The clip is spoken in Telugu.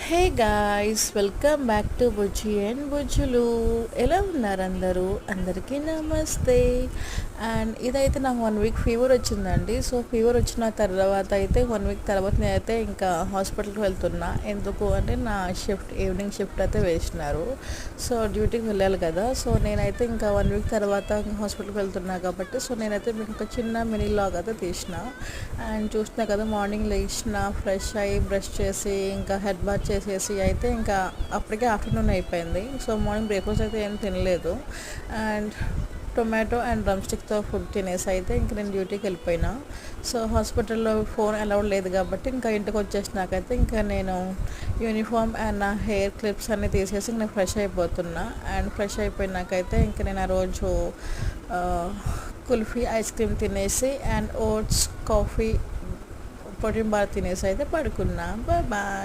Hey guys, welcome back to Bujji and Bujjulu. ఎలా ఉన్నారు అందరూ? అందరికీ నమస్తే. అండ్ ఇదైతే నాకు 1 వీక్ ఫీవర్ వచ్చిందండి. సో ఫీవర్ వచ్చిన తర్వాత అయితే 1 వీక్ తర్వాత నేనైతే ఇంకా హాస్పిటల్కి వెళ్తున్నా. ఎందుకు అంటే నా ఈవినింగ్ షిఫ్ట్ అయితే వేసినారు. సో డ్యూటీకి వెళ్ళాలి కదా. సో నేనైతే ఇంకా 1 వీక్ తర్వాత హాస్పిటల్కి వెళ్తున్నా కాబట్టి సో నేనైతే మీకు ఒక చిన్న మినీ లాగ్ అయితే తీసిన. అండ్ చూస్తున్నా కదా, మార్నింగ్ లేచిన, ఫ్రెష్ అయ్యి బ్రష్ చేసి ఇంకా హెడ్ బాత్ చేసేసి అయితే ఇంకా అప్పటికే ఆఫ్టర్నూన్ అయిపోయింది. సో మార్నింగ్ బ్రేక్ఫాస్ట్ అయితే ఏం తినలేదు. అండ్ టొమాటో అండ్ డ్రమ్ స్టిక్తో ఫుడ్ తినేసి అయితే ఇంక నేను డ్యూటీకి వెళ్ళిపోయినా. సో హాస్పిటల్లో ఫోన్ అలౌడ్ లేదు కాబట్టి ఇంకా ఇంటికి వచ్చేసినాకైతే ఇంకా నేను యూనిఫామ్ అండ్ నా హెయిర్ క్లిప్స్ అన్నీ తీసేసి నేను ఫ్రెష్ అయిపోతున్నా. అండ్ ఫ్రెష్ అయిపోయినాకైతే ఇంక నేను ఆ రోజు ఆ, కుల్ఫీ ఐస్ క్రీమ్ తినేసి and oats coffee protein bar తినేసి అయితే పడుకున్నా. Bye bye.